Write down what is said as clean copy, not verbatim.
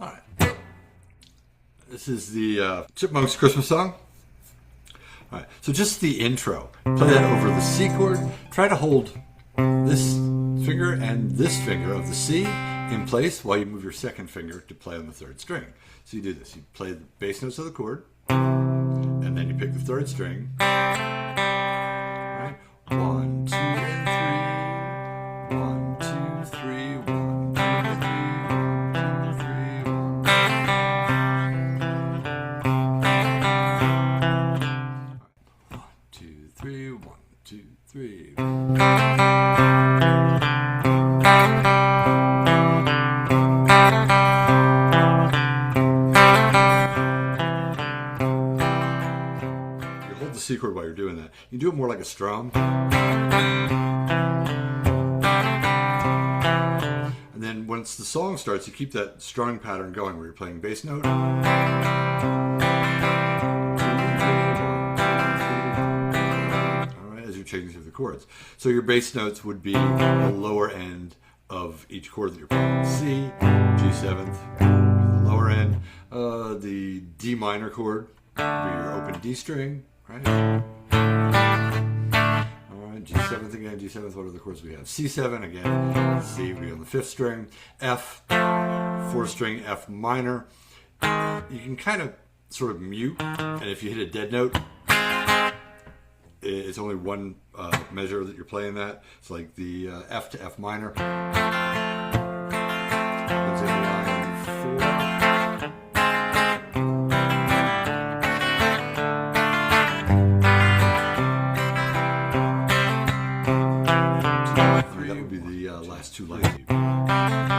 All right. This is the Chipmunks Christmas Song. All right. So just the intro. Play that over the C chord. Try to hold this finger and this finger of the C in place while you move your second finger to play on the third string. So you do this. You play the bass notes of the chord, and then you pick the third string. All right. 1, 2, and 3. 1, 2, 3. 1, 2, 3. 1, 2, 3. You hold the C chord while you're doing that. You do it more like a strum. And then once the song starts, you keep that strumming pattern going where you're playing bass note. Changing through the chords. So your bass notes would be the lower end of each chord that you're playing. C, G7th, the lower end. The D minor chord would be your open D string, right? Alright, G7th again, G7th, what are the chords we have? C7 again, C would be on the 5th string, F, 4th string, F minor. You can kind of sort of mute, and if you hit a dead note, it's only one measure that you're playing that. It's like the F to F minor. It's in line 4. 2, 3. That would be the last two lines.